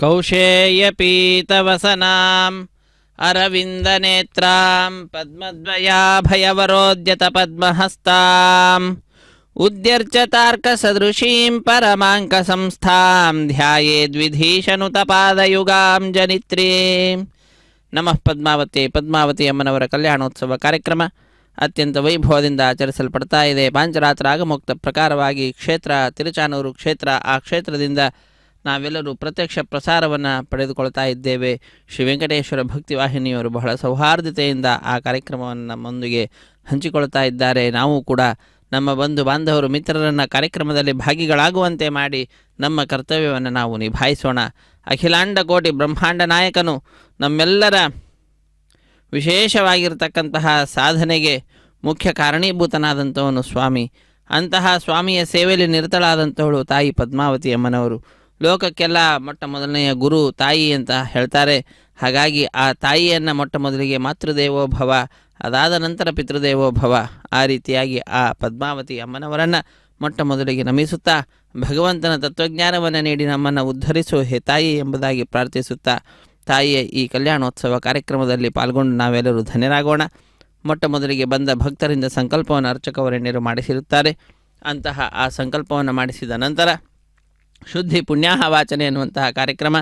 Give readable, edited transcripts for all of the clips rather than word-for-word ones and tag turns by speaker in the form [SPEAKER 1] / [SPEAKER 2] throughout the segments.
[SPEAKER 1] ಕೌಶೇಯಪೀತವಸನಾಂ ಅರವಿಂದನೇತ್ರಾಂ ಪದ್ಮದ್ವಯಾಭಯವರೋದ್ಯತ ಪದ್ಮಹಸ್ತಾಂ ಉದ್ಯರ್ಚತಾರ್ಕಸದೃಶೀಂ ಪರಮಾಂಕ ಸಂಸ್ಥಾಂ ಧ್ಯಾಯೇದ್ವಿಧೀಶನುತಪಾದಯುಗಾಂ ಜನಿತ್ರೀಂ. ನಮಃ ಪದ್ಮಾವತಿ. ಪದ್ಮಾವತಿ ಅಮ್ಮನವರ ಕಲ್ಯಾಣೋತ್ಸವ ಕಾರ್ಯಕ್ರಮ ಅತ್ಯಂತ ವೈಭವದಿಂದ ಆಚರಿಸಲ್ಪಡ್ತಾ ಇದೆ. ಪಾಂಚರಾತ್ರ ಆಗಮೋಕ್ತ ಪ್ರಕಾರವಾಗಿ ಕ್ಷೇತ್ರ ತಿರುಚಾನೂರು ಕ್ಷೇತ್ರ, ಆ ಕ್ಷೇತ್ರದಿಂದ ನಾವೆಲ್ಲರೂ ಪ್ರತ್ಯಕ್ಷ ಪ್ರಸಾರವನ್ನು ಪಡೆದುಕೊಳ್ತಾ ಇದ್ದೇವೆ. ಶ್ರೀ ವೆಂಕಟೇಶ್ವರ ಭಕ್ತಿವಾಹಿನಿಯವರು ಬಹಳ ಸೌಹಾರ್ದತೆಯಿಂದ ಆ ಕಾರ್ಯಕ್ರಮವನ್ನು ನಮ್ಮೊಂದಿಗೆ ಹಂಚಿಕೊಳ್ತಾ ಇದ್ದಾರೆ. ನಾವು ಕೂಡ ನಮ್ಮ ಬಂಧು ಬಾಂಧವರು ಮಿತ್ರರನ್ನು ಕಾರ್ಯಕ್ರಮದಲ್ಲಿ ಭಾಗಿಗಳಾಗುವಂತೆ ಮಾಡಿ ನಮ್ಮ ಕರ್ತವ್ಯವನ್ನು ನಾವು ನಿಭಾಯಿಸೋಣ. ಅಖಿಲಾಂಡ ಕೋಟಿ ಬ್ರಹ್ಮಾಂಡ ನಾಯಕನು ನಮ್ಮೆಲ್ಲರ ವಿಶೇಷವಾಗಿರ್ತಕ್ಕಂತಹ ಸಾಧನೆಗೆ ಮುಖ್ಯ ಕಾರಣೀಭೂತನಾದಂಥವನು ಸ್ವಾಮಿ. ಅಂತಹ ಸ್ವಾಮಿಯ ಸೇವೆಯಲ್ಲಿ ನಿರತಳಾದಂಥವಳು ತಾಯಿ ಪದ್ಮಾವತಿ ಅಮ್ಮನವರು. ಲೋಕಕ್ಕೆಲ್ಲ ಮೊಟ್ಟ ಮೊದಲನೆಯ ಗುರು ತಾಯಿ ಅಂತ ಹೇಳ್ತಾರೆ. ಹಾಗಾಗಿ ಆ ತಾಯಿಯನ್ನು ಮೊಟ್ಟ ಮೊದಲಿಗೆ ಮಾತೃದೇವೋಭವ, ಅದಾದ ನಂತರ ಪಿತೃದೇವೋಭವ, ಆ ರೀತಿಯಾಗಿ ಆ ಪದ್ಮಾವತಿ ಅಮ್ಮನವರನ್ನು ಮೊಟ್ಟ ಮೊದಲಿಗೆ ನಮಿಸುತ್ತಾ ಭಗವಂತನ ತತ್ವಜ್ಞಾನವನ್ನು ನೀಡಿ ನಮ್ಮನ್ನು ಉದ್ಧರಿಸು ಹೇ ತಾಯಿ ಎಂಬುದಾಗಿ ಪ್ರಾರ್ಥಿಸುತ್ತಾ ತಾಯಿಯ ಈ ಕಲ್ಯಾಣೋತ್ಸವ ಕಾರ್ಯಕ್ರಮದಲ್ಲಿ ಪಾಲ್ಗೊಂಡು ನಾವೆಲ್ಲರೂ ಧನ್ಯರಾಗೋಣ. ಮೊಟ್ಟ ಮೊದಲಿಗೆ ಬಂದ ಭಕ್ತರಿಂದ ಸಂಕಲ್ಪವನ್ನು ಅರ್ಚಕವರೆಣ್ಯರು ಮಾಡಿಸಿರುತ್ತಾರೆ. ಅಂತಹ ಆ ಸಂಕಲ್ಪವನ್ನು ಮಾಡಿಸಿದ ನಂತರ ಶುದ್ಧಿ ಪುಣ್ಯಾಹ ವಾಚನೆ ಎನ್ನುವಂತಹ ಕಾರ್ಯಕ್ರಮ,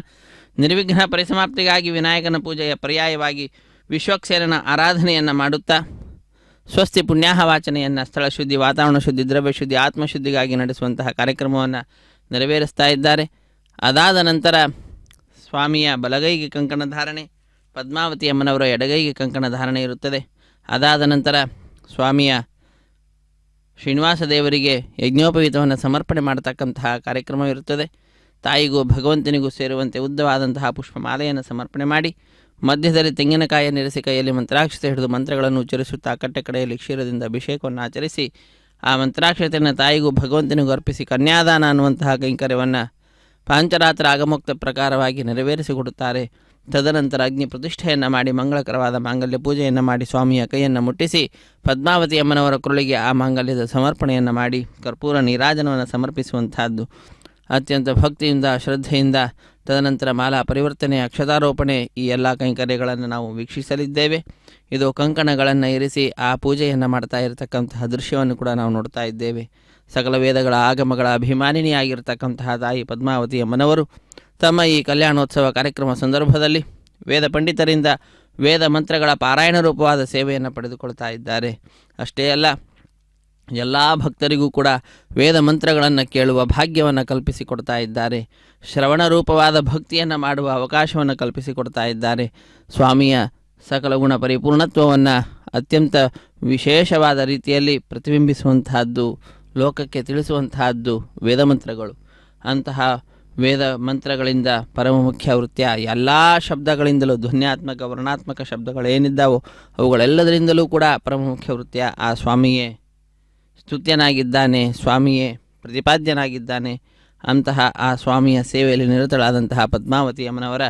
[SPEAKER 1] ನಿರ್ವಿಘ್ನ ಪರಿಸಮಾಪ್ತಿಗಾಗಿ ವಿನಾಯಕನ ಪೂಜೆಯ ಪರ್ಯಾಯವಾಗಿ ವಿಶ್ವಕ್ಸೇನನ ಆರಾಧನೆಯನ್ನು ಮಾಡುತ್ತಾ ಸ್ವಸ್ತಿ ಪುಣ್ಯಾಹ ವಾಚನೆಯನ್ನು ಸ್ಥಳ ಶುದ್ಧಿ, ವಾತಾವರಣ ಶುದ್ಧಿ, ದ್ರವ್ಯ ಶುದ್ಧಿ, ಆತ್ಮಶುದ್ಧಿಗಾಗಿ ನಡೆಸುವಂತಹ ಕಾರ್ಯಕ್ರಮವನ್ನು ನೆರವೇರಿಸ್ತಾ ಇದ್ದಾರೆ. ಅದಾದ ನಂತರ ಸ್ವಾಮಿಯ ಬಲಗೈಗೆ ಕಂಕಣ ಧಾರಣೆ, ಪದ್ಮಾವತಿ ಅಮ್ಮನವರ ಎಡಗೈಗೆ ಕಂಕಣ ಧಾರಣೆ ಇರುತ್ತದೆ. ಅದಾದ ನಂತರ ಸ್ವಾಮಿಯ ಶ್ರೀನಿವಾಸ ದೇವರಿಗೆ ಯಜ್ಞೋಪವೀತವನ್ನು ಸಮರ್ಪಣೆ ಮಾಡತಕ್ಕಂತಹ ಕಾರ್ಯಕ್ರಮವಿರುತ್ತದೆ. ತಾಯಿಗೂ ಭಗವಂತನಿಗೂ ಸೇರುವಂತೆ ಉದ್ದವಾದಂತಹ ಪುಷ್ಪಮಾಲೆಯನ್ನು ಸಮರ್ಪಣೆ ಮಾಡಿ ಮಧ್ಯದಲ್ಲಿ ತೆಂಗಿನಕಾಯಿಯನ್ನು ಇರಿಸಿ ಕೈಯಲ್ಲಿ ಮಂತ್ರಾಕ್ಷತೆ ಹಿಡಿದು ಮಂತ್ರಗಳನ್ನು ಉಚ್ಚರಿಸುತ್ತಾ ಕಟ್ಟೆ ಕಡೆಯಲ್ಲಿ ಕ್ಷೀರದಿಂದ ಅಭಿಷೇಕವನ್ನು ಆಚರಿಸಿ ಆ ಮಂತ್ರಾಕ್ಷತೆಯನ್ನು ತಾಯಿಗೂ ಭಗವಂತನಿಗೂ ಅರ್ಪಿಸಿ ಕನ್ಯಾದಾನ ಅನ್ನುವಂತಹ ಕೈಂಕರ್ಯವನ್ನು ಪಾಂಚರಾತ್ರ ಆಗಮೋಕ್ತ ಪ್ರಕಾರವಾಗಿ ನೆರವೇರಿಸಿಕೊಡುತ್ತಾರೆ. ತದನಂತರ ಅಗ್ನಿ ಪ್ರತಿಷ್ಠೆಯನ್ನು ಮಾಡಿ ಮಂಗಳಕರವಾದ ಮಾಂಗಲ್ಯ ಪೂಜೆಯನ್ನು ಮಾಡಿ ಸ್ವಾಮಿಯ ಕೈಯನ್ನು ಮುಟ್ಟಿಸಿ ಪದ್ಮಾವತಿ ಅಮ್ಮನವರ ಕುರುಳಿಗೆ ಆ ಮಾಂಗಲ್ಯದ ಸಮರ್ಪಣೆಯನ್ನು ಮಾಡಿ ಕರ್ಪೂರ ನೀರಾಜನವನ್ನು ಸಮರ್ಪಿಸುವಂತಹದ್ದು. ಅತ್ಯಂತ ಭಕ್ತಿಯಿಂದ ಶ್ರದ್ಧೆಯಿಂದ ತದನಂತರ ಮಾಲಾ ಪರಿವರ್ತನೆ, ಅಕ್ಷತಾರೋಪಣೆ, ಈ ಎಲ್ಲ ಕೈಂಕರ್ಯಗಳನ್ನು ನಾವು ವೀಕ್ಷಿಸಲಿದ್ದೇವೆ. ಇದು ಕಂಕಣಗಳನ್ನು ಇರಿಸಿ ಆ ಪೂಜೆಯನ್ನು ಮಾಡ್ತಾ ಇರತಕ್ಕಂತಹ ದೃಶ್ಯವನ್ನು ಕೂಡ ನಾವು ನೋಡ್ತಾ ಇದ್ದೇವೆ. ಸಕಲ ವೇದಗಳ ಆಗಮಗಳ ಅಭಿಮಾನಿನಿಯಾಗಿರ್ತಕ್ಕಂತಹ ತಾಯಿ ಪದ್ಮಾವತಿ ಅಮ್ಮನವರು ತಮ್ಮ ಈ ಕಲ್ಯಾಣೋತ್ಸವ ಕಾರ್ಯಕ್ರಮ ಸಂದರ್ಭದಲ್ಲಿ ವೇದ ಪಂಡಿತರಿಂದ ವೇದ ಮಂತ್ರಗಳ ಪಾರಾಯಣ ರೂಪವಾದ ಸೇವೆಯನ್ನು ಪಡೆದುಕೊಳ್ತಾ ಇದ್ದಾರೆ. ಅಷ್ಟೇ ಅಲ್ಲ, ಎಲ್ಲ ಭಕ್ತರಿಗೂ ಕೂಡ ವೇದ ಮಂತ್ರಗಳನ್ನು ಕೇಳುವ ಭಾಗ್ಯವನ್ನು ಕಲ್ಪಿಸಿಕೊಡ್ತಾ ಇದ್ದಾರೆ. ಶ್ರವಣ ರೂಪವಾದ ಭಕ್ತಿಯನ್ನು ಮಾಡುವ ಅವಕಾಶವನ್ನು ಕಲ್ಪಿಸಿಕೊಡ್ತಾ ಇದ್ದಾರೆ. ಸ್ವಾಮಿಯ ಸಕಲ ಗುಣ ಪರಿಪೂರ್ಣತ್ವವನ್ನು ಅತ್ಯಂತ ವಿಶೇಷವಾದ ರೀತಿಯಲ್ಲಿ ಪ್ರತಿಬಿಂಬಿಸುವಂತಹದ್ದು, ಲೋಕಕ್ಕೆ ತಿಳಿಸುವಂತಹದ್ದು ವೇದ ಮಂತ್ರಗಳು. ಅಂತಹ ವೇದ ಮಂತ್ರಗಳಿಂದ ಪರಮ ಮುಖ್ಯ ವೃತ್ಯ ಎಲ್ಲ ಶಬ್ದಗಳಿಂದಲೂ ಧ್ವನ್ಯಾತ್ಮಕ ವರ್ಣಾತ್ಮಕ ಶಬ್ದಗಳೇನಿದ್ದಾವೋ ಅವುಗಳೆಲ್ಲದರಿಂದಲೂ ಕೂಡ ಪರಮ ಮುಖ್ಯ ವೃತ್ಯ ಆ ಸ್ವಾಮಿಯೇ ಸ್ತುತ್ಯನಾಗಿದ್ದಾನೆ, ಸ್ವಾಮಿಯೇ ಪ್ರತಿಪಾದ್ಯನಾಗಿದ್ದಾನೆ. ಅಂತಹ ಆ ಸ್ವಾಮಿಯ ಸೇವೆಯಲ್ಲಿ ನಿರತಳಾದಂತಹ ಪದ್ಮಾವತಿ ಅಮ್ಮನವರ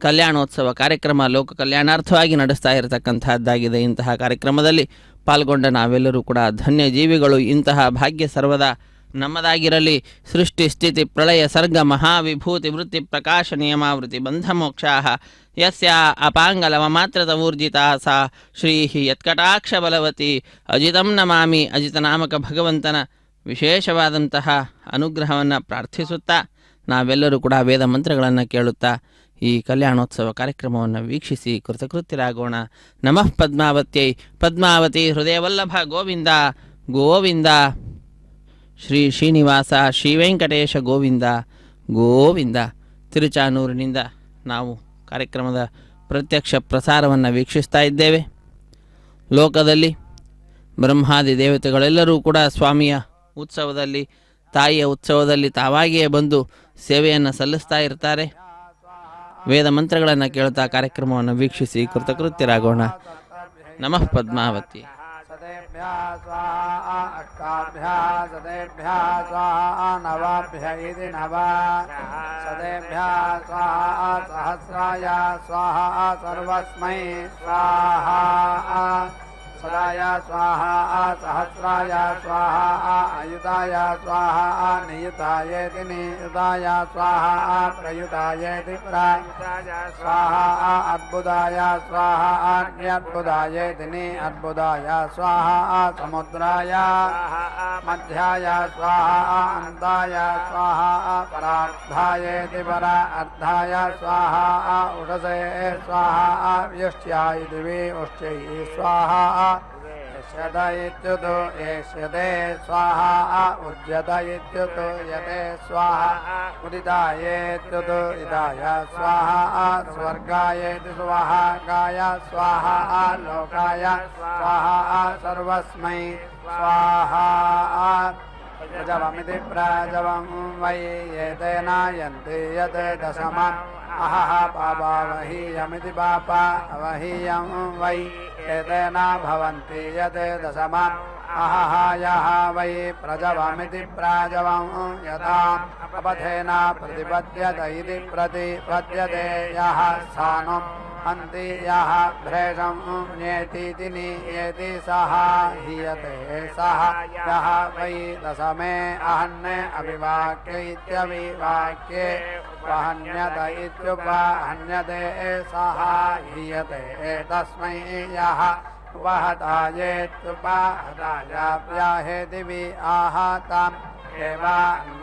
[SPEAKER 1] ಕಲ್ಯಾಣೋತ್ಸವ ಕಾರ್ಯಕ್ರಮ ಲೋಕ ಕಲ್ಯಾಣಾರ್ಥವಾಗಿ ನಡೆಸ್ತಾ ಇರತಕ್ಕಂತಹದ್ದಾಗಿದೆ. ಇಂತಹ ಕಾರ್ಯಕ್ರಮದಲ್ಲಿ ಪಾಲ್ಗೊಂಡ ನಾವೆಲ್ಲರೂ ಕೂಡ ಧನ್ಯ ಜೀವಿಗಳು. ಇಂತಹ ಭಾಗ್ಯ ಸರ್ವದಾ ನಮ್ಮದಾಗಿರಲಿ. ಸೃಷ್ಟಿ ಸ್ಥಿತಿ ಪ್ರಳಯ ಸರ್ಗ ಮಹಾವಿಭೂತಿ ವೃತ್ತಿ ಪ್ರಕಾಶ ನಿಯಮಾವೃತಿ ಬಂಧ ಮೋಕ್ಷಾ ಯಸ್ಯ ಅಪಾಂಗಲವ ಮಾತ್ರತ ಊರ್ಜಿತಾ ಸಾ ಶ್ರೀ ಯತ್ಕಟಾಕ್ಷ ಬಲವತಿ ಅಜಿತಂ ನಮಾಮಿ. ಅಜಿತನಾಮಕ ಭಗವಂತನ ವಿಶೇಷವಾದಂತಹ ಅನುಗ್ರಹವನ್ನು ಪ್ರಾರ್ಥಿಸುತ್ತಾ ನಾವೆಲ್ಲರೂ ಕೂಡ ವೇದ ಮಂತ್ರಗಳನ್ನು ಕೇಳುತ್ತಾ ಈ ಕಲ್ಯಾಣೋತ್ಸವ ಕಾರ್ಯಕ್ರಮವನ್ನು ವೀಕ್ಷಿಸಿ ಕೃತಕೃತ್ಯರಾಗೋಣ. ನಮಃ ಪದ್ಮಾವತ್ಯೈ. ಪದ್ಮಾವತಿ ಹೃದಯವಲ್ಲಭ ಗೋವಿಂದ ಗೋವಿಂದ. ಶ್ರೀ ಶ್ರೀನಿವಾಸ ಶ್ರೀ ವೆಂಕಟೇಶ ಗೋವಿಂದ ಗೋವಿಂದ. ತಿರುಚಾನೂರಿನಿಂದ ನಾವು ಕಾರ್ಯಕ್ರಮದ ಪ್ರತ್ಯಕ್ಷ ಪ್ರಸಾರವನ್ನು ವೀಕ್ಷಿಸ್ತಾ ಇದ್ದೇವೆ. ಲೋಕದಲ್ಲಿ ಬ್ರಹ್ಮಾದಿ ದೇವತೆಗಳೆಲ್ಲರೂ ಕೂಡ ಸ್ವಾಮಿಯ ಉತ್ಸವದಲ್ಲಿ, ತಾಯಿಯ ಉತ್ಸವದಲ್ಲಿ ತಾವಾಗಿಯೇ ಬಂದು ಸೇವೆಯನ್ನು ಸಲ್ಲಿಸ್ತಾ ಇರ್ತಾರೆ. ವೇದ ಮಂತ್ರಗಳನ್ನು ಕೇಳುತ್ತಾ ಕಾರ್ಯಕ್ರಮವನ್ನು ವೀಕ್ಷಿಸಿ ಕೃತಕೃತ್ಯರಾಗೋಣ. ನಮಃ ಪದ್ಮಾವತಿ.
[SPEAKER 2] सदाय स्वाहा सहस्राय स्वाहा अयुताय स्वाहा नियुतायेति नियुताय स्वाहा प्रयुतायेति प्रयुताय स्वाहा अद्भुताय स्वाहा न्यद्भुतायेति निअद्भुताय स्वाहा समुद्राय मध्याय स्वाहा अन्ताय स्वाहा परार्धायेति परा अर्धाय स्वाहा उषसे स्वाहा व्युष्ट्याय दिवि उष्ट्यै स्वाहा यशद इत्युतो येष्यते स्वाहा उज्यत इत्युतो यते स्वाहा उदितायेत्युतो इदाय स्वाहा स्वर्गायेति स्वाहागाय स्वाहा लोकाय स्वाहा सर्वस्मै स्वाहा प्रजवमिति प्रजवं वै एतेन यन्ति यत् दशमम् अहः पापावहीयमिति पापा अवहीयं वै एतेन भवन्ति यत् दशमम् अहः यः वै प्रजवमिति प्रजवं यथाम् अपथेन प्रतिपद्यत इति प्रतिपद्यते यः स्थानम् अन्ति यः भ्रेषं न्येतीति नियेति सः हीयते सः यः वै दशमे अहन्ने अविवाक्य इत्यविवाक्ये उपहन्यत इत्युपहन्यते सः हीयते तस्मै यः उपहतायेत्युपहताय व्याहेति वि आहताम्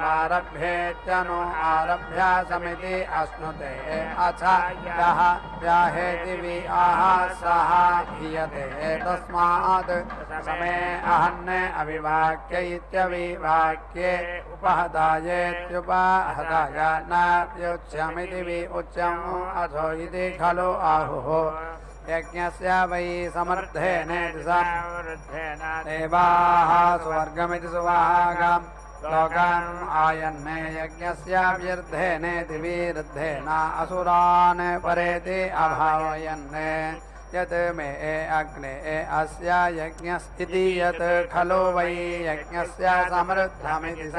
[SPEAKER 2] एवारभ्येत्यनु आरभ्य समिति अश्नुते अथ यः व्याहेति वि आह सः हीयते तस्मात् समे अहन्ने अविवाक्य इत्यविवाक्ये उपहतायेत्युपहताय न व्युच्यमिति वि उच्यम् अथो इति खलु आहुः यज्ञस्य वै समर्थेन देवाः स्वर्गमिति सुवागाम् लोकान् आयन्ने यज्ञस्य व्यर्थेनेति विरुद्धेन असुरान् परेति अभावयन्ने यत् मे अग्ने अस्य यज्ञस्थिति यत् खलु वै यज्ञस्य समृद्धमिति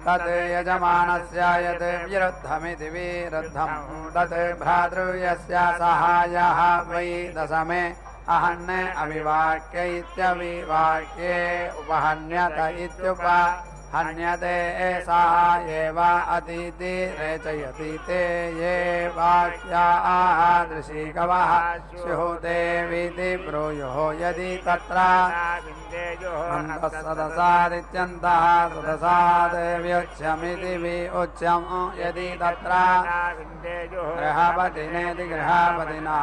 [SPEAKER 2] तत् यजमानस्य यत् विरुद्धमिति विरुद्धं तत् भ्रातृयस्य सहायः वै दशमे अहन्ने अविवाक्य इत्यविवाक्ये उपहन्यत इत्युपहन्यते सः एव अतीति रेचयति ते ये वाक्याः दृशीकवः स्युः देवीति ब्रूयुः यदि तत्र सदसादित्यन्तः सदसाद् व्युच्यमिति विउच्यम् यदि तत्र गृहपतिनेति गृहपतिना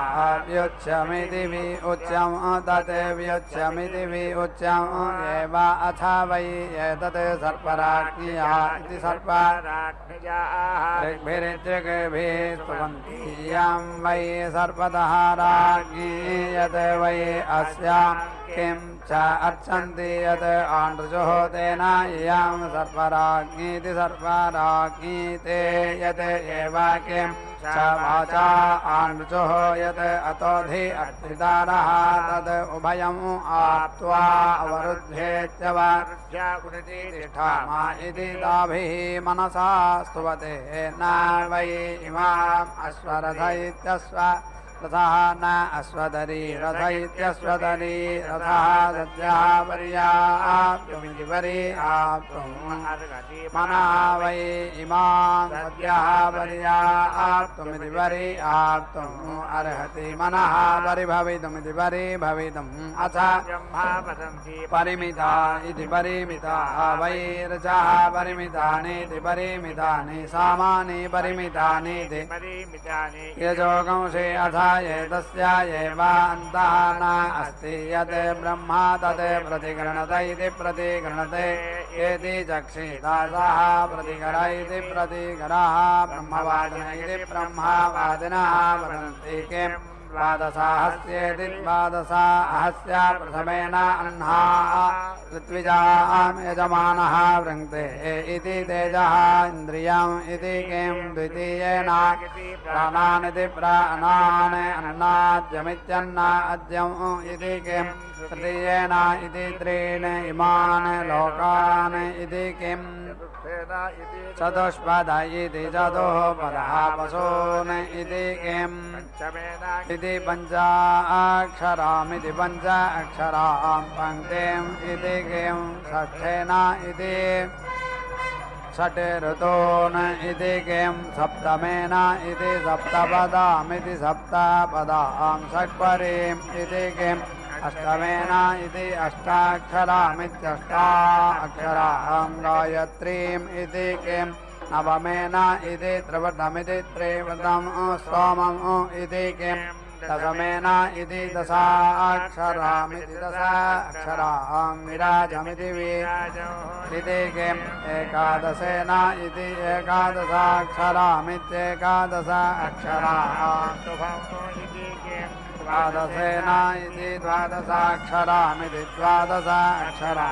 [SPEAKER 2] व्युच्यमिति विउच्यम् तत् व्युच्यमिति विउच्यम् एव अथ वै एतत् सर्पराज्ञ्या इति सर्पराज्ञिभिरित्यग्भिः स्तुवन्ति यं वै सर्पतः राज्ञी यत् वै अस्यां किं च अर्चन्ति यत् आनृजुः तेन इयं सर्पराज्ञीति सर्पराज्ञी ते यत् एव किं च वाचा आनृजुः यत् अतोधि अर्थितारः तद् उभयम् आप्त्वा अवरुध्येत्यवरुध्यामा इति ताभिः मनसा स्तुवते न वै इमाम् अश्वरथ इत्यश्व रथः न अश्वतरी रथ इत्यश्वतरी रथः सद्यः पर्याप्तुमिति पर्याप्तुम् मनः वै इमां सद्यः पर्याप्तुमिति पर्याप्तुम् अर्हति मनः परिभवितुमिति परिभवितुम् अथ परिमिता इति परिमिताः वै ऋचः परिमितानीति परिमितानि सामानि परिमितानीति यजोगंसे अथ एतस्य एव अन्तः न अस्ति यत् ब्रह्मा तत् प्रतिगृह्णत इति प्रतिगृह्णते एति चक्षिता सः प्रतिगर इति प्रतिगरः ब्रह्मवादिन इति ब्रह्मवादिनः वदन्ति किं द्वादशाहस्येति द्वादशाहस्य प्रथमेन अह्ना ऋत्विजां यजमानः वृङ्क्ते इति तेजः इन्द्रियम् इति किं द्वितीयेन प्राणानिति प्राणान् अन्नाद्यमित्यन्नाद्यम् इति किं तृतीयेन इति त्रीन् इमान् लोकान् इति किं चतुष्पद इति चतुःपदः पशून् इति किं इति पञ्चाक्षरामिति पञ्चाक्षरां पङ्क्तिम् इति किं षष्ठेन इति षट् ऋतून् इति किं सप्तमेन इति सप्तपदामिति सप्तपदां षट्परीम् इति किम् अष्टमेन इति अष्टाक्षरामित्यष्टाक्षरां गायत्रीम् इति किम् नवमेन इति त्रिवृतमिति त्रिवृतं सोमम् इति किम् दशमेन इति दशाक्षरामिति दशाक्षरां विराजमिति इति किम् एकादशेन इति एकादशाक्षरामित्येकादशाक्षरां द्वादशेन इति द्वादशाक्षरामिति द्वादशाक्षरां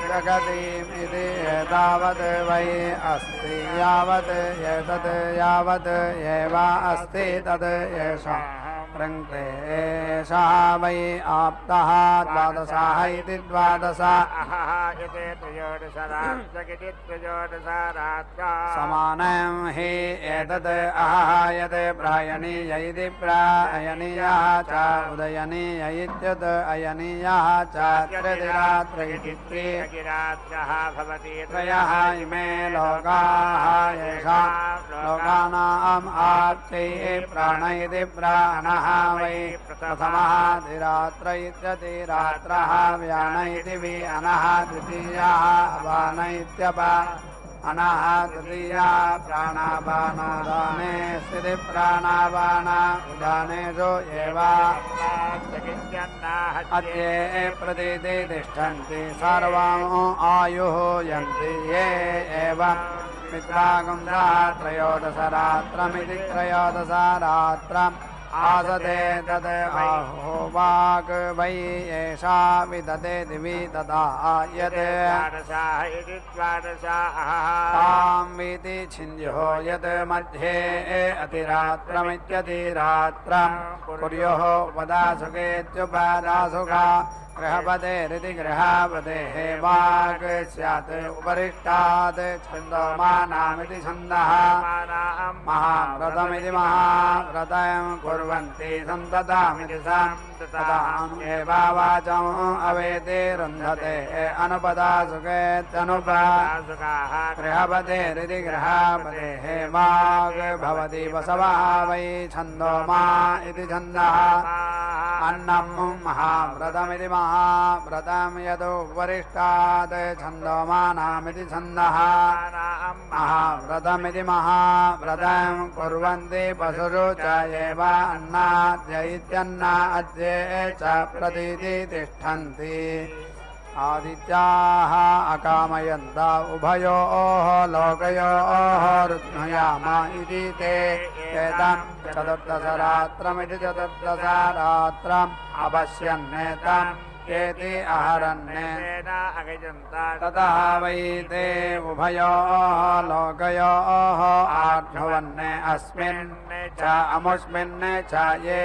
[SPEAKER 2] जगतीम् इति एतावत् वै अस्ति यावत् एतत् यावत् एव अस्ति तद् एषा रङ्क्ते एषः वै आप्तः द्वादशः इति द्वादश समानं हि एतत् अहः यत् प्रायणीय इति प्रायणीयः च उदयनीय इत्युत अयनीयः च त्रिरात्र इति त्रयः इमे लोकाः येषां लोकानाम् आप्तैः प्राण इति प्राणः वै प्रथमः तिरात्र इत्यतिरात्रः व्यान इति व्यानः द्वितीयः अपान इत्यपा अनः तृतीयः प्राणापानादाने स्थिति प्राणापाना उदानेषु एव अद्ये प्रतीति तिष्ठन्ति सर्वम् आयुः यन्ति ये एव मित्रागुंसः त्रयोदशरात्रमिति त्रयोदशरात्रम् आसते तद् आहो वाक् वै एषा विदते दिवि तदा यत् तां वीति छिन्द्युः यत् मध्ये अतिरात्रमित्यतिरात्रं कुर्युः उपदासुकेत्युपदासुखा गृहपतेरिति गृहपतेः वाक् स्यात् उपरिष्टात् छन्दोमानामिति छन्दः महाव्रतमिति महाव्रतं कुर्वन्ति सन्ततामिति सन्तताम् एव वाचम् अवेति रुन्धते अनुपदासुकेत्यनुपदासुकाः गृहपतेरिति गृहपतेः वाक् भवति वसवः वै छन्दोमा इति छन्दः अन्नं महाव्रतमिति महाव्रतं यदु वरिष्ठात् छन्दोमानामिति छन्दः महाव्रतमिति महाव्रतं कुर्वन्ति पशुषु च एव अन्नाद्य इत्यन्नाद्ये च प्रतीति तिष्ठन्ति आदित्याः अकामयन्त उभयोः लोकयोः रुद्ध्याम इति ते एतं चतुर्दशरात्रमिति चतुर्दशरात्रम् अपश्यन्नेतम् एति अहरन्ने ततः वै ते उभयोः लोकयोः आर्ध्वन्ने अस्मिन् च अमुष्मिन् च ये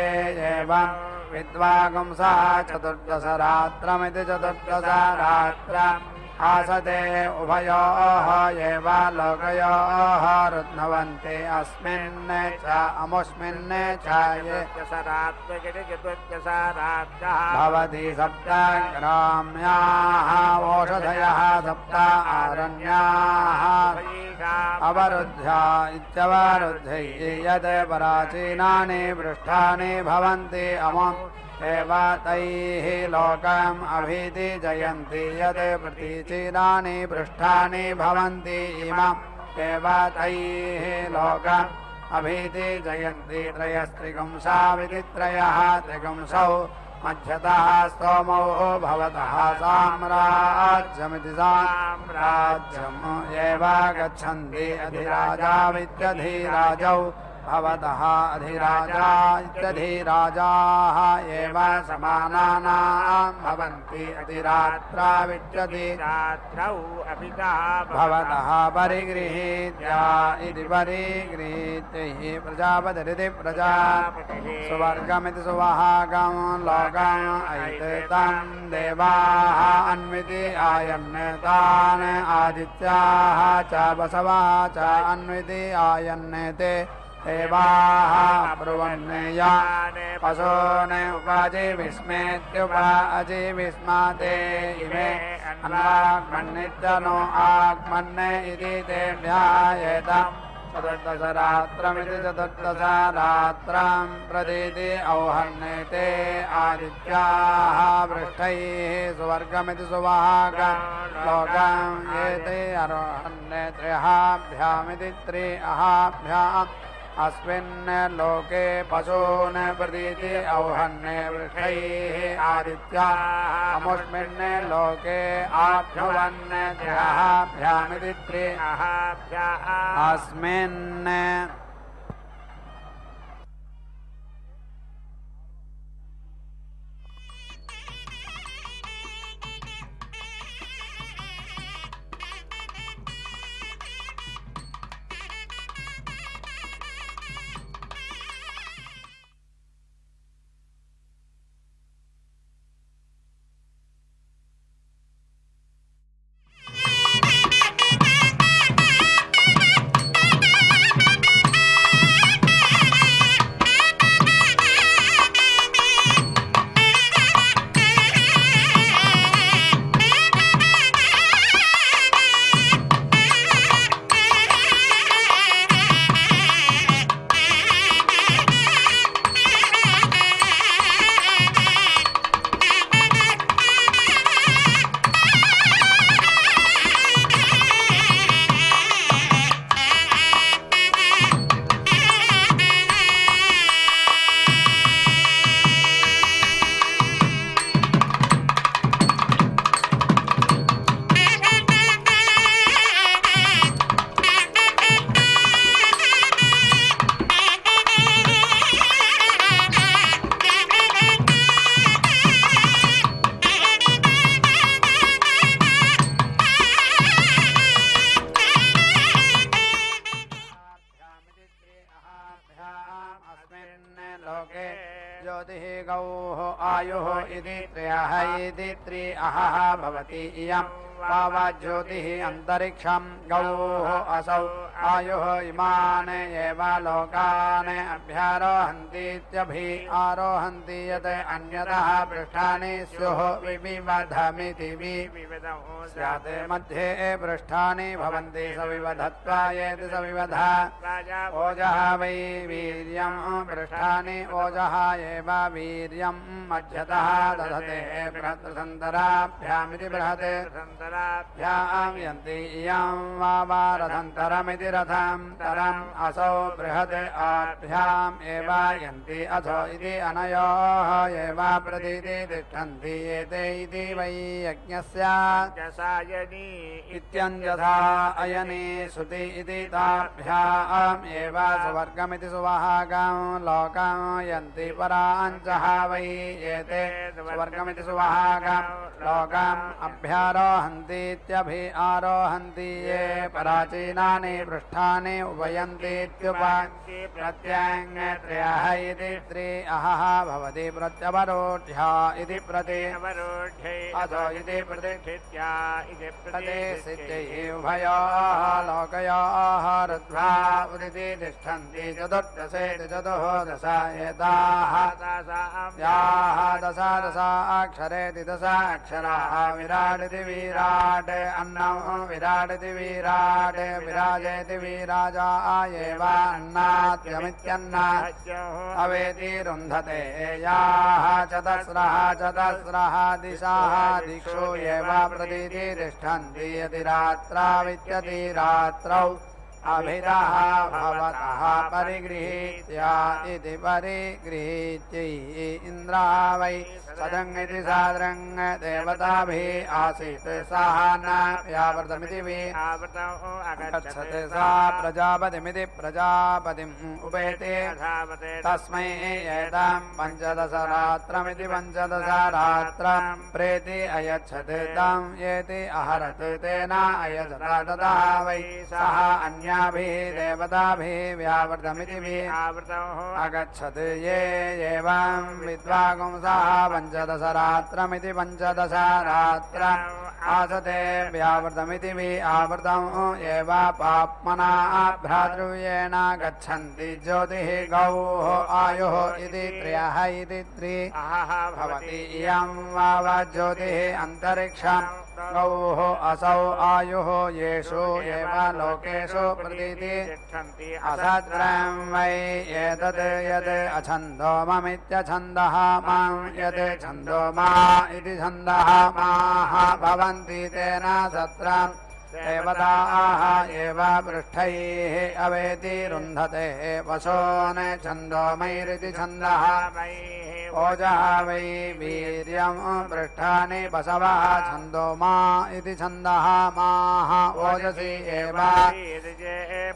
[SPEAKER 2] एवं विद्वागुंसः चतुर्दशरात्रमिति चतुर्दशरात्रम् आसते उभयोः एव लोकयोः रुद्ध्वन्ति अस्मिन् च अमुष्मिन् च ये भवति सप्त ग्राम्याः ओषधयः सप्त आरण्याः अवरुद्ध्या इत्यवरुद्धैः यत् प्राचीनानि पृष्ठानि भवन्ति अमुम् एव तैः लोकम् अभीति जयन्ति यत् प्रतीचीनानि पृष्ठानि भवन्ति इमम् एव तैः लोकम् अभीति जयन्ति त्रयस्त्रिगुंसाविति त्रयः त्रिगुंसौ मध्यतः स्तोमौ भवतः साम्राज्यमिति साम्राज्यम् एव गच्छन्ति अधिराजावित्यधिराजौ भवतः अधिराजा इत्यधिराजाः एव समानानां भवन्ति अधिरात्रावित्यधिरात्रौ भवतः परिगृहीत्या इति परिगृहीत्यैः प्रजापतिरिति प्रजापतिः सुवर्गमिति सुवहागं लोकम् ऐतेतं देवाः अन्विति आयन्नेतान् आदित्याः च वसवः च अन्विति आयन्नेते देवाः ब्रुवन्नेयाने पशूने उपाजीविस्मेत्युपाजीविस्माते इमे अन्वाग्मन्नित्यनो आग्मन्ने इति तेभ्यायेतम् चतुर्दशरात्रमिति चतुर्दशरात्रां प्रतीति औहन्नेते आदित्याः पृष्ठैः सुवर्गमिति सुवाहकं लोकं येते आरोहन्ने त्र्यहाभ्यामिति त्रिअहाभ्याम् अस्मिन् लोके पशून् प्रतीति औहन्ने पृष्ठैः आदित्याः अमुष्मिन् लोके आभ्युवन् त्र्यहाभ्यामिति त्रिअहाभ्याम् अस्मिन् लोके ज्योतिः गौः आयुः इति त्रयः इति त्रिअहः भवति इयं वावज्योतिः अन्तरिक्षं गौः असौ आयुः इमान् एव लोकान् अभ्यारोहन्तीत्यभि आरोहन्ति यत् अन्यतः पृष्ठानि स्युः विविधमिति स्यात् मध्ये पृष्ठानि भवन्ति सविवधत्वायेति सविवधा ओजः वै वीर्यं पृष्ठानि ओजः एव वीर्यं मध्यतः दधते बृहत्सन्तराभ्यामिति बृहत् भ्यां यन्ति इयं वारथन्तरमिति रथं तरम् असौ बृहत् आभ्याम् एव यन्ति अथो इति अनयोः एव प्रतीति तिष्ठन्ति एते इति वै यज्ञस्य इत्यञ्जसा अयने श्रुति इति ताभ्याम् एव सुवर्गमिति सुवाहकं लोकं यन्ति पराञ्चः वै एते सुवर्गमिति सुवाहकं लोकम् अभ्यारोहन्तीत्यभि आरोहन्ति ये पराचीनानि पृष्ठानि उपयन्तीत्युपयन्ति प्रत्यङ्त्रयः इति त्रिअहः भवति प्रत्यवरोढ्या इति अथो इति प्रतिष्ठित्या इति प्रतिष्ठित्यैः उभयोः लोकयोः रुद्ध्वा उदिति तिष्ठन्ति चतुर्दशेति चतुर्दश एताः याः दशादशाक्षरेति दशाक्षराः विराडिति विराट् अन्नं विराडिति विराट् विराजेति विराजा एव अन्नाद्यमित्यन्नात् अवेति रुन्धते याः चतस्रः दिशाः दिक्षु एव प्रतीति तिष्ठन्ति यदि रात्रावित्यति रात्रौ अभिरः भवतः परिगृहीत्या इति परिगृहीत्यै इन्द्रा वै सदङ् इति सादृङ् देवताभिः आसीत् सः न व्यावृतमिति अगच्छत् सा प्रजापतिमिति प्रजापतिम् उपेते तस्मै एतां पञ्चदशरात्रमिति पञ्चदशरात्रं प्रेति अयच्छत् तं येति अहरत् तेन अयजत ततः वै सः अन्य अन्याभिः देवताभिः व्यावृतमिति अगच्छत् ये एवं विद्वागुंसः पञ्चदशरात्रमिति पञ्चदशरात्रम् आसते व्यावृतमिति आवृतम् एव पाप्मना भ्रातृव्येन गच्छन्ति ज्योतिः गौः आयुः इति त्रयः इति त्रि भवति इयं वाव ज्योतिः अन्तरिक्षम् गौः असौ आयुः येषु एव लोकेषु प्रतीति असत्रं वै एतत् यत् अछन्दोममित्यछन्दः मां यत् छन्दोमा इति छन्दः माः भवन्ति तेन सत्रं देवताः एव पृष्ठैः अवेति रुन्धते वशोन छन्दोमैरिति छन्दः ओजः वै वीर्यं पृष्ठानि पशवः छन्दोमा इति छन्दः माः ओजसि एव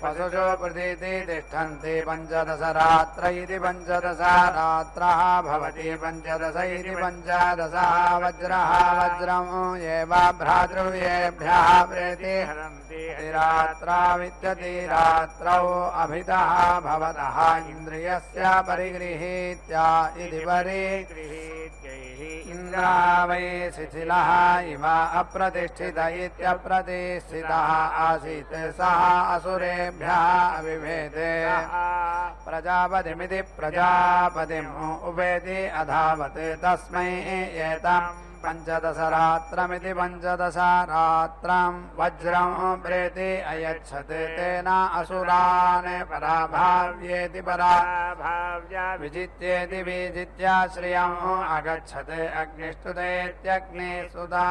[SPEAKER 2] पशुषु प्रतीति तिष्ठन्ति पञ्चदशरात्र इति पञ्चदशरात्रः भवति पञ्चदश इति पञ्चदशः वज्रः वज्रम् एव भ्रातृव्येभ्यः प्रेति रात्रा विद्यति रात्रौ अभितः भवतः इन्द्रियस्य परिगृहीत्या इति इन्द्रा वै शिथिलः इव अप्रतिष्ठित इत्यप्रतिष्ठितः आसीत् सः असुरेभ्यः अविभेदे प्रजापतिमिति प्रजापतिम् उपेति अधावत् तस्मै एतम् पञ्चदशरात्रमिति पञ्चदशरात्रं वज्रं प्रेति अयच्छत् तेन असुरान् पराभाव्येति पराभाव्य विजित्येति विजित्य श्रियम् अगच्छत् अग्निष्टुतेत्यग्निसुता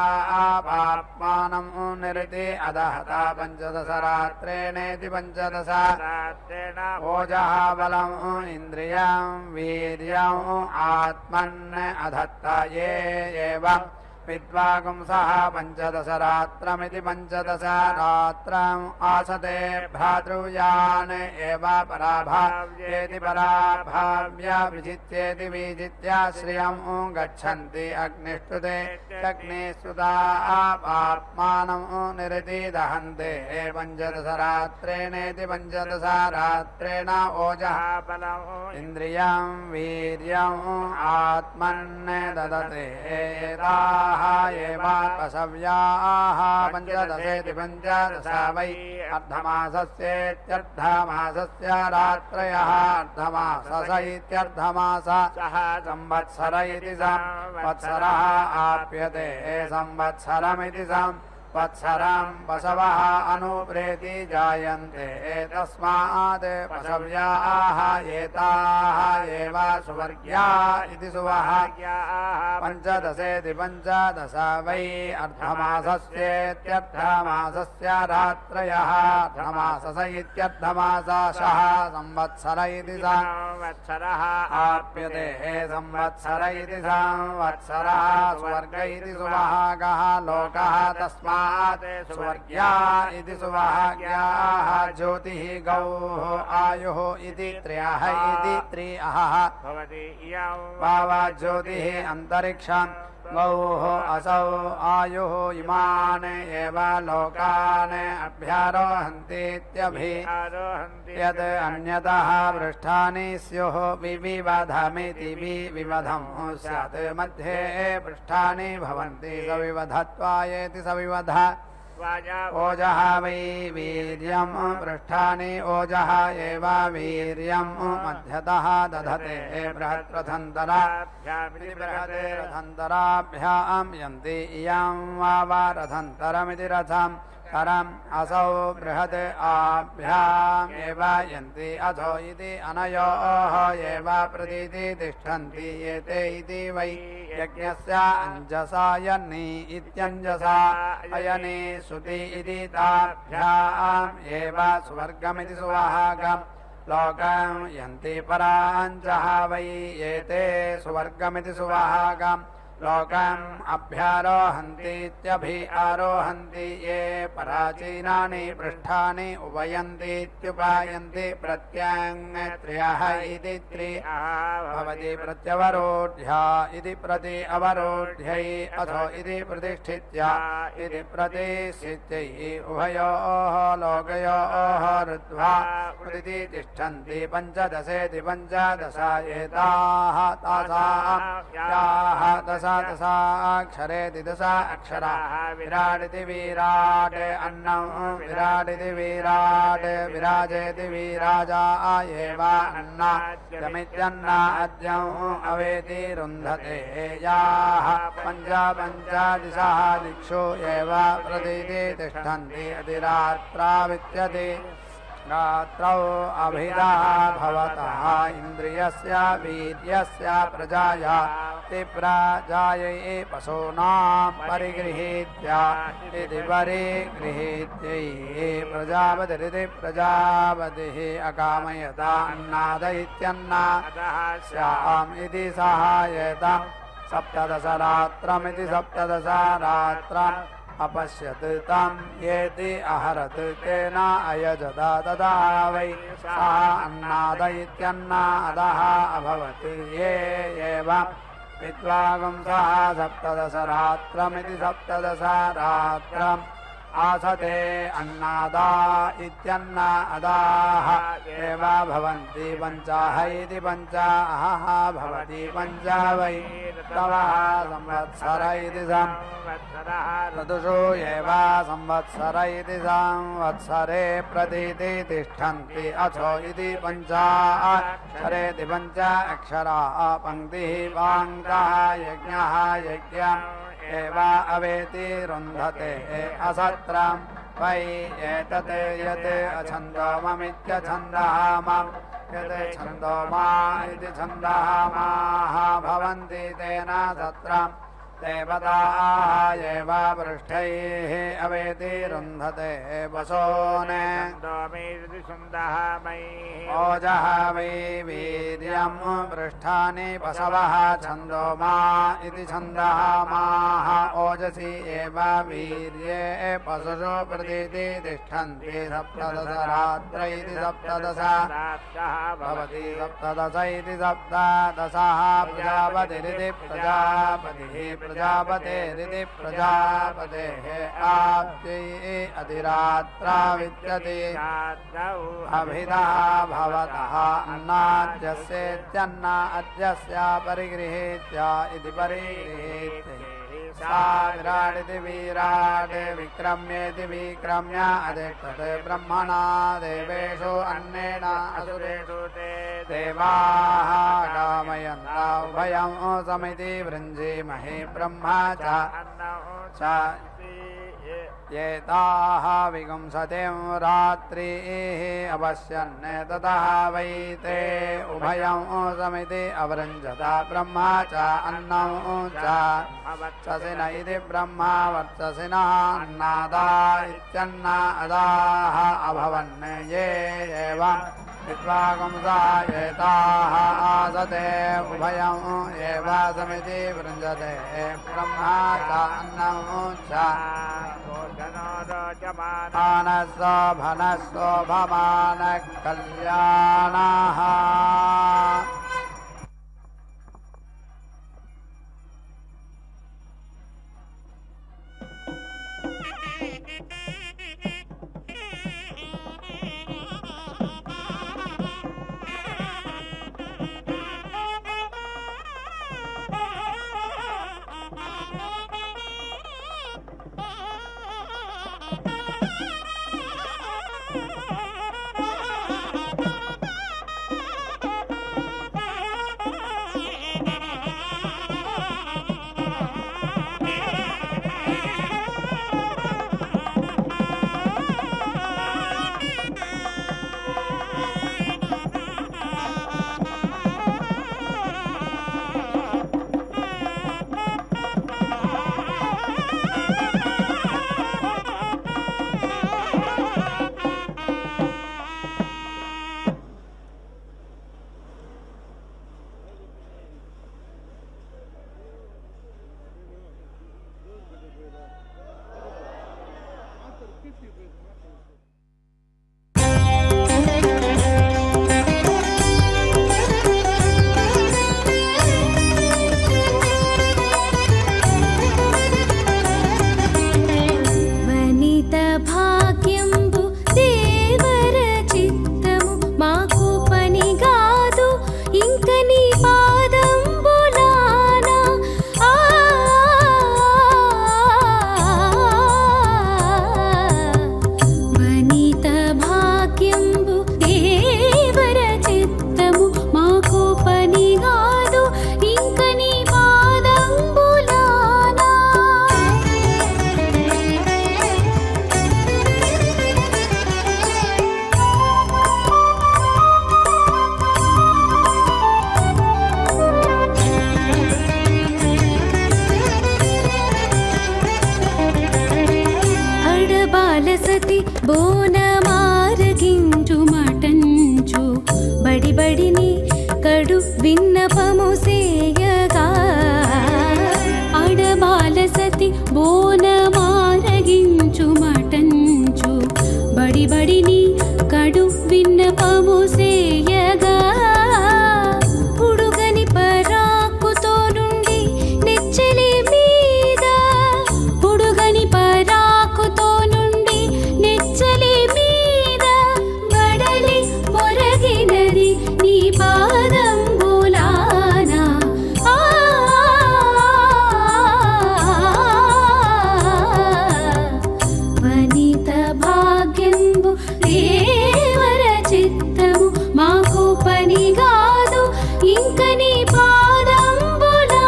[SPEAKER 2] पाप्मानं निरति अदहता पञ्चदशरात्रेणेति पञ्चदशरात्रेण ओजः बलम् इन्द्रियं वीर्यम् आत्मन् अधत्त ये एवं विद्वागुंसः पञ्चदशरात्रमिति पञ्चदशरात्रम् आसते भ्रातृव्यान् एव पराभाव्येति पराभाव्य विजित्येति विजित्य श्रियम् गच्छन्ति अग्निष्टुते अग्निसुता पाप्मानं निरति दहन्ते पञ्चदशरात्रेणेति पञ्चदशरात्रेण ओजः बलम् इन्द्रियं वीर्यम् आत्मन् ददते एव पशव्याः पञ्चदशेति पञ्चदश वै अर्धमासस्येत्यर्धमासस्य रात्रयः अर्धमासस इत्यर्धमास संवत्सर इति संवत्सरः आप्यते संवत्सरमिति वत्सरं पशवः अनुप्रेति जायन्ते तस्मात् पशव्याः एताः एव सुवर्ग्या इति सुवः पञ्चदशेति पञ्चदश वै अर्धमासस्येत्यर्धमासस्य रात्रयः अर्धमासस इत्यर्धमासः संवत्सर इति संवत्सरः आप्यते संवत्सर इति संवत्सरः सुवर्ग इति सुवहागः लोकः तस्मात् सुवर्ग्या इति सुवहाग्याः ज्योतिः गौः आयुः इति त्रयः इति त्रिअः भवति वाव ज्योतिः अन्तरिक्षं गौः असौ आयुः इमान् एव लोकान् अभ्यारोहन्तीत्यभिरोहन्ति यद् अन्यतः पृष्ठानि स्युः विविधमिति विविधं स्यात् मध्ये पृष्ठानि भवन्ति सविवधत्वायेति सविवध ओजः वै वीर्यं पृष्ठानि ओजः एव वीर्यं मध्यतः दधते बृहद्रथन्तराभ्यामिति बृहदे रथन्तराभ्यां यन्ति इयं वाव रथन्तरमिति रथं करम् असौ बृहद् आभ्याम् एव यन्ति अथो इति अनयोः एव प्रतीति तिष्ठन्ति एते इति वै यज्ञस्य अञ्जसा यन्नि इत्यञ्जसा अयनि सुति इति ताभ्याम् एव सुवर्गमिति सुवहागम् लोकं यन्ति पराञ्जः वै एते सुवर्गमिति सुवहागम् लोकम् अभ्यारोहन्तीत्यभि आरोहन्ति ये प्राचीनानि पृष्ठानि उपयन्तीत्युपायन्ति प्रत्यङ्त्र्यः इति भवति प्रत्यवरोध्या इति प्रति अवरोध्यै अथो इति प्रतिष्ठित्या इति प्रतिष्ठित्यै उभयोः लोकयोः ऋत्वा प्रति तिष्ठन्ति पञ्चदशेति पञ्चदशा एताः तासाः दशा दशाक्षरेति दशा अक्षराः विराडिति विराट् अन्नं विराडिति विराट् विराजेति विराजा एव अन्नाद्यमित्यन्ना अद्यम् अवेति रुन्धते याः पञ्चदिशः दिक्षु एव प्रतीति तिष्ठन्ति अधिरात्रा विद्यते रात्रौ अभिधा भवतः इन्द्रियस्य वीर्यस्य प्रजाया प्रजायै पशूनां परिगृहीत्या इति परिगृहीत्यै प्रजापतिरिति प्रजापतिः अकामयता अन्नाद इत्यन्नादः स्याम् इति सहायता सप्तदशरात्रमिति सप्तदशरात्रम् अपश्यत् तं येति अहरत् तेन अयजदा तदा वै सा अन्नाद इत्यन्नादः अभवत् ये एव विद्वागुंसः सप्तदशरात्रमिति सप्तदशरात्रम् आसते अन्नादा इत्यन्नादाः एव भवन्ति पञ्चाह इति पञ्चाहः भवति पञ्चा वै तवः संवत्सर इति ऋतुषु एव संवत्सर इति संवत्सरे प्रतीति तिष्ठन्ति अथो इति पञ्चाक्षरेति पञ्च अक्षराः पङ्क्तिः पाङ्क्तः यज्ञः यज्ञम् एव अवेति रुन्धते असत्रं वै एतत् यत् अछन्दोममित्यछन्दः मम यत् छन्दोमा इति छन्दः माः भवन्ति तेन सत्रम् देवताः एव पृष्ठैः अवेति रुन्धते वसोन् ओजः वै वीर्यं पृष्ठानि पशवः छन्दोमा इति छन्दः माः ओजसि एव वीर्ये पशुषु प्रतीति तिष्ठन्ति सप्तदशरात्र इति सप्तदश भवति सप्तदश इति सप्तदशः प्रजापतिरिति प्रजापतिः प्रजापतेरिति प्रजापतेः आप्त्यै अधिरात्रा विद्यते अभिधा भवतः अन्नाद्यस्येत्यन्ना अद्यस्य परिगृहीत्या इति परिगृहीत्यै सा विराडिति विराट् विक्रम्येति विक्रम्य अधिष्ठते ब्रह्मणा देवेषु अन्नेन असुरेषु ते देवाः कामयन्ता उभयं समिति वृञ्जीमहे ब्रह्मा च एताः विगुंसतिं रात्रिः अवश्यन् ततः वै ते उभयं समिति अवृञ्जता ब्रह्मा च अन्नं च वर्चसिन इति ब्रह्मा वर्चसिनः अन्नादा इत्यन्नादाः अभवन् ये एवं विद्वागुंसा एताः आसते उभयं एव समिति वृञ्जते ब्रह्मा च अन्नं च मानसोभनशोभमानः कल्याणः
[SPEAKER 3] విన్నపము సేయగా ఉడుగని పరాకుతో నుండి నెచ్చలి మీద ఉడుగని పరాకుతో నుండి నెచ్చలి మీద బడలి పొరగినది నీ పాదంబులానా వనిత భాగ్యంబు దేవర చిత్తము మాకు పని కాదు ఇంక నీ పాదంబులానా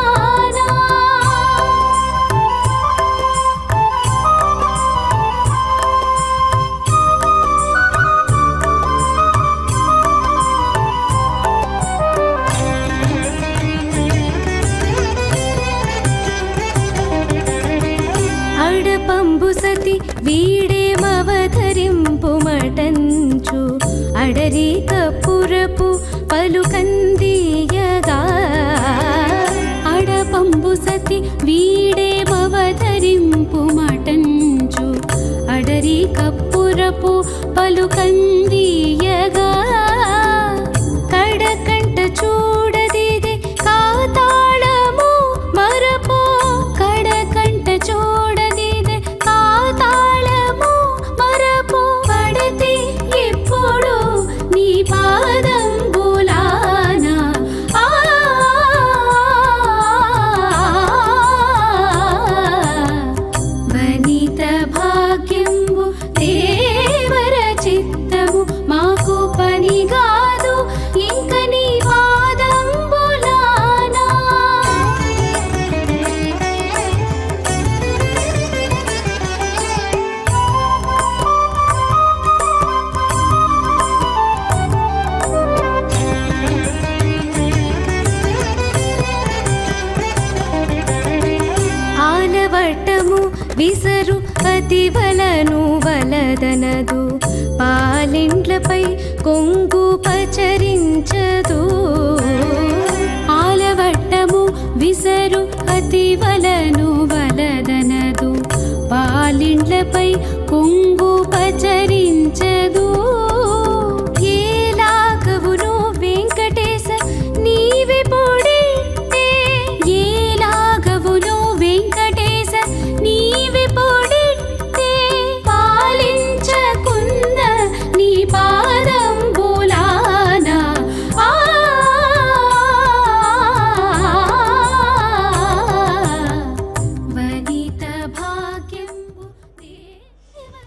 [SPEAKER 3] అడపంబు సతి వీడేమవధరింపు మటంచు అడరి కపురపు పలుకందియగా అడపంబు సతి వీడేమవధరింపు మటంచు అడరి కపురపు పలుకందియగా కడకంట చూడదిదే కాతాళము మరపో కడకంట చూడదిదే కాతాళము మరపో పడతి ఎప్పుడు నీ పాదంబులానా వనిత భాగ్యంబు దేవర చిత్తము మాకు పని కాదు ఇంక నీ పాదంబులానా ఆలవట్టము విసరు అతివలను వలదనదు పాలిండ్లపై కొంగు పచరించదు ఆలవట్టము విసరు అతివలను వలదనదు పాలిండ్లపై కొంగు పచరించదు ఏలాగవును వెంకటేశ నీవే పొడితే ఏలాగవును వెంకటేశ నీవే పొడితే పాలించకున్న నీ పాదంబులానా వనిత భాగ్యంబు దేవర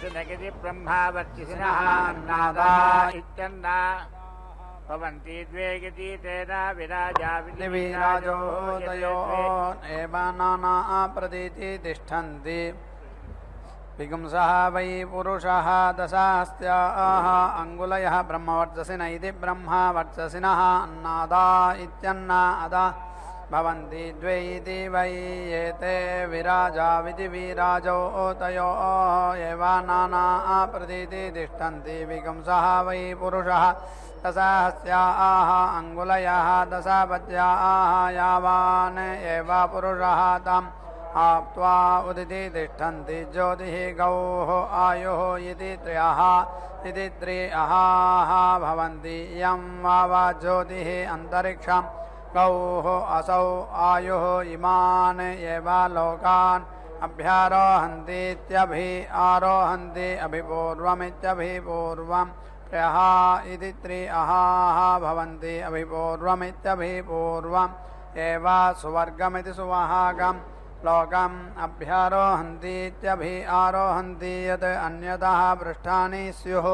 [SPEAKER 2] सुनगिति ब्रह्मावर्चिसिनः अन्नादा इत्यन्ना भवन्ति द्वे गिति तेन विराजा विराजोदयो एव नाना प्रतीति तिष्ठन्ति विगुंसः वै पुरुषः दशास्त्याः अङ्गुलयः ब्रह्मवर्चसिन इति ब्रह्मवर्चसिनः अन्नादा इत्यन्ना अदा भवन्ति द्वे इति वै एते विराजाविति विराजोतयो एव नाना प्रतीति तिष्ठन्ति विगुंसः वै पुरुषः दशास्त्याः अङ्गुलयः दशापत्याः यावान् एव पुरुषः ताम् आप्त्वा उदिति तिष्ठन्ति ज्योतिः गौः आयुः इति त्रयः इति त्रियः भवन्ति यं वा ज्योतिः अन्तरिक्षं गौः असौ आयुः इमान् एव लोकान् आरोहन्ति अभिपूर्वमित्यभिपूर्वं त्रयः इति त्रयः भवन्ति अभिपूर्वमित्यभिपूर्वम् एव सुवर्गमिति सुवहागम् लोकम् आरोहन्ति यत् अन्यतः पृष्ठानि स्युः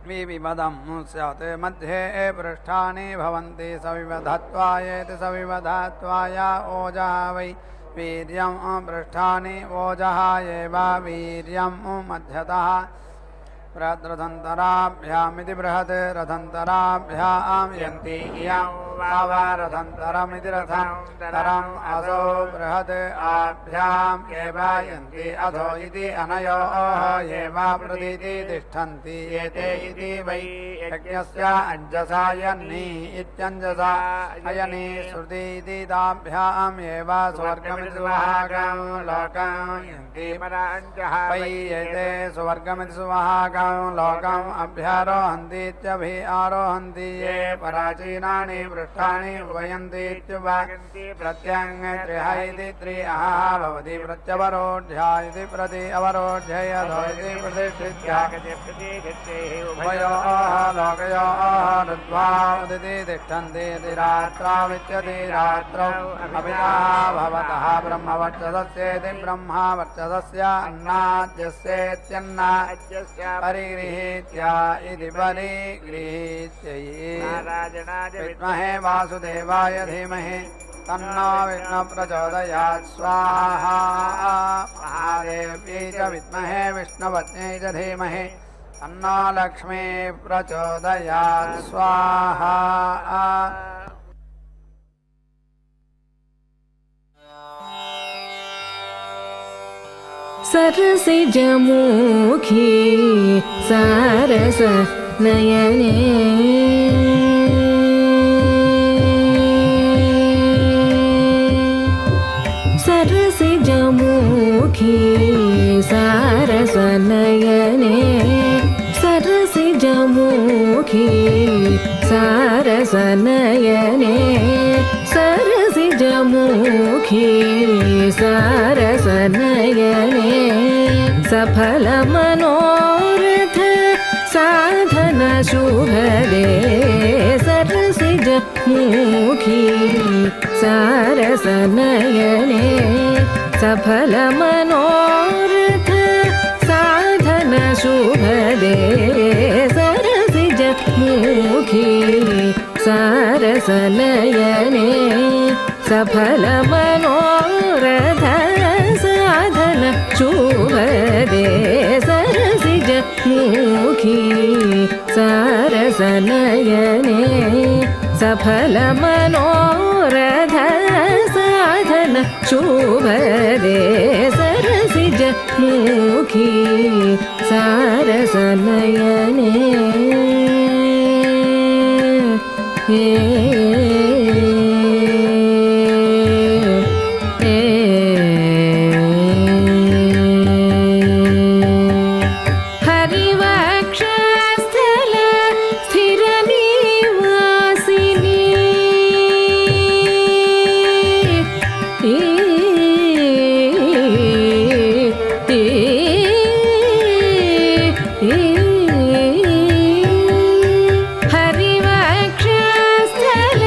[SPEAKER 2] विविधं स्यात् मध्ये पृष्ठानि भवन्ति सविवधत्वायेति सविवधत्वाय ओजः वै वीर्यं पृष्ठानि ओजः एव वीर्यं मध्यतः बृहद्रथन्तराभ्यामिति बृहत् रथन्तराभ्यां यन्ति इयं वावरथन्तरमिति रथन्तरम् असौ बृहत् आभ्याम् एव यन्ति अधो इति अनयोः एव प्रतीति तिष्ठन्ति एते इति वै यज्ञस्य अञ्जसा यन्नि इत्यञ्जसा अयनि श्रुति इति ताभ्याम् एव स्वर्गमिति सुवहागं लोकं यन्ति पराञ्जः वै एते स्वर्गमिति सुवहागं लोकम् अभ्यारोहन्तीत्यभिरोहन्ति ये प्राचीनानि पृष्ठानि उपयन्ति इत्युपयन्ति प्रत्यङ्गत्रिह इति त्रियः भवति प्रत्यवरोढ्या इति प्रति अवरोढ्ययधो इति प्रतिष्ठित्य उभयोः लोकयोः ऋत्वा उदिति तिष्ठन्ति इति रात्रावित्यति रात्रौ अभिता भवतः ब्रह्मवर्चसस्येति ब्रह्मवर्चसस्य अन्नाद्यस्येत्यन्नाद्यस्य परिगृहीत्या इति परिगृहीत्यै विद्महे वासुदेवाय धीमहि तन्नो विष्णुः प्रचोदयात् स्वाहा महादेव्यै च विद्महे विष्णुपत्न्यै च धीमहि तन्नो लक्ष्मीः प्रचोदयात् स्वाहा
[SPEAKER 4] सरसिजमुखी सारस नयने सरसिजमुखी सारस नयने सरसिजमुखी सारस नयने सरसिजमुखी सारस नयने सफल मनोरथ साधन शुभदे सरसिजमुखी सारस नयने सफल मनोरथ साधन शुभदे सरसिजमुखी सारस नयने सफल मनोरथ साधन शुभदे सरसिजमुखी सारस नयने सफल मनोरथ साधन शुभदे सरसिजमुखी सारस नयने हरिवक्षस्थल स्थिर निवासिनी हरिवक्षस्थल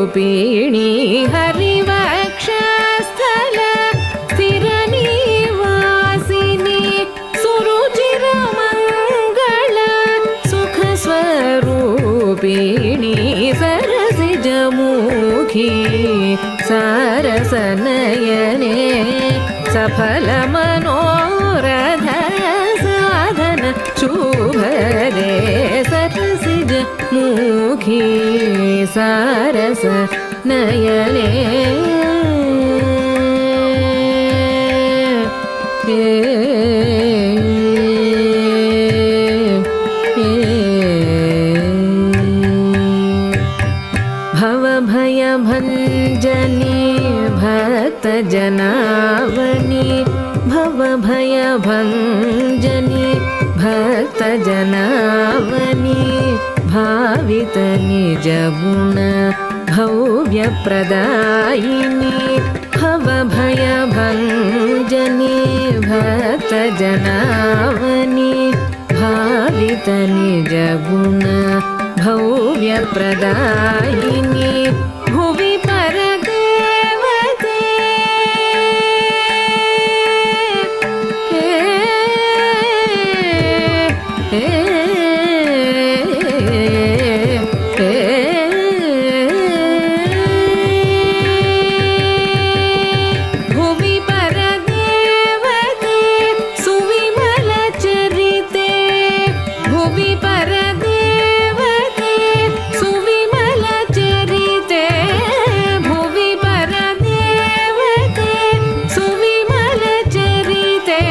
[SPEAKER 4] रूपिणी हरिवक्षस्थल स्थिरनिवासिनी सुरुचिरमङ्गल सुखस्वरूपिणी सरसिजमुखी सारसनयने सफलमनोरथ साधन शुभदे सरसिजमुखी सारस नयने भवभयभञ्जनी भक्तजनावनी भवभयभञ्जनी भक्तजनावनी भावितनिजगुण भव्यप्रदायिनी भवभयभञ्जनी भक्तजनावनी भावितनिजगुण भव्यप्रदायिनी भुवि परदेवते भुवि परदेवते सुविमल चरिते भुवि परदेवते सुविमल चरिते भुवि परदेवते सुविमल चरिते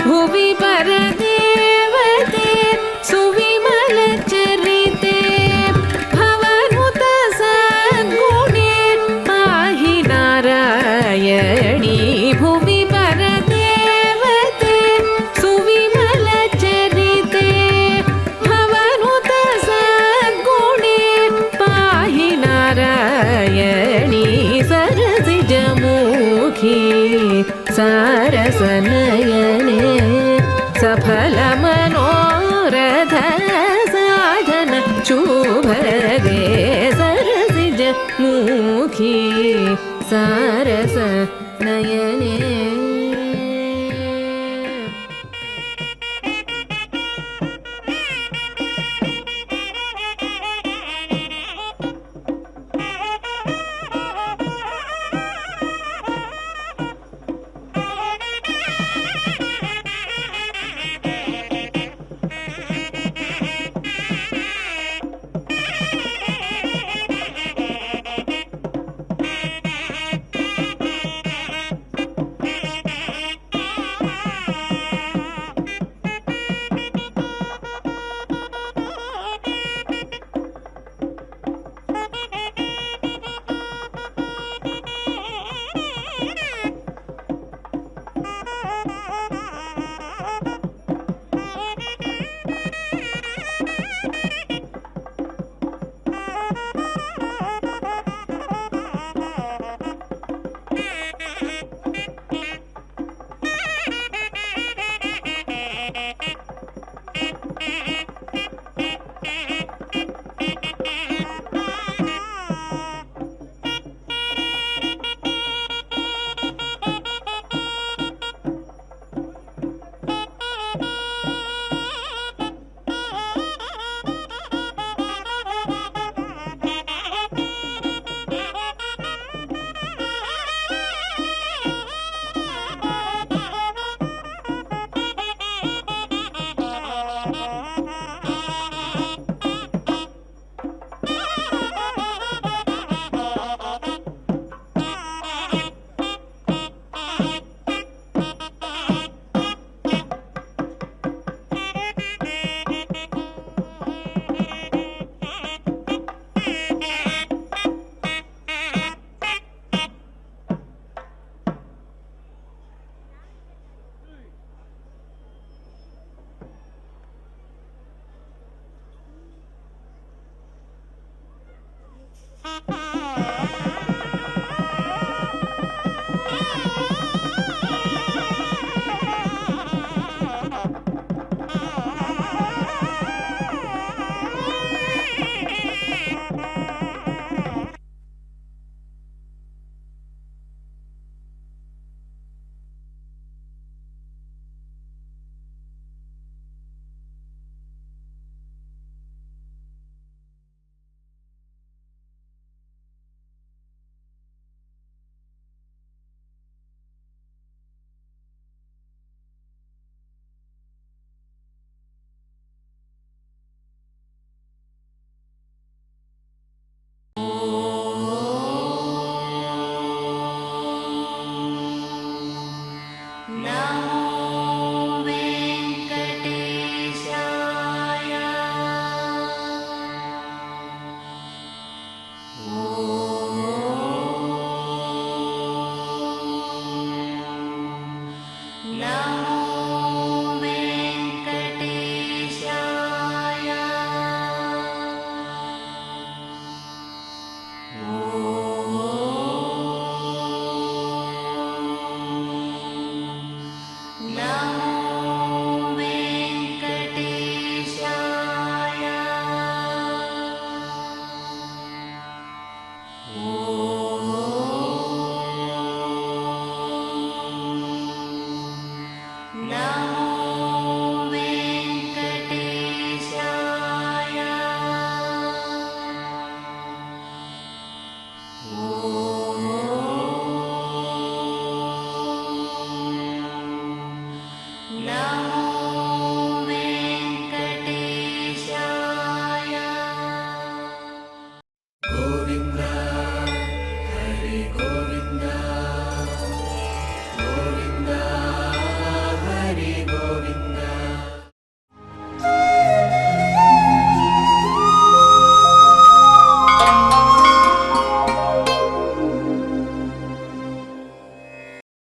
[SPEAKER 4] भुवि परदेवते सुविमल चरिते भवनुत सद्गुणे पाहि नारायणी भुवि परदेवते सुविमल चरिते भवनुत सद्गुणे पाहि नारायणी सरसिजमुखी सारसनयने सफलमनोरथ साधन शुभदे सरसिजमुखी सारसनयने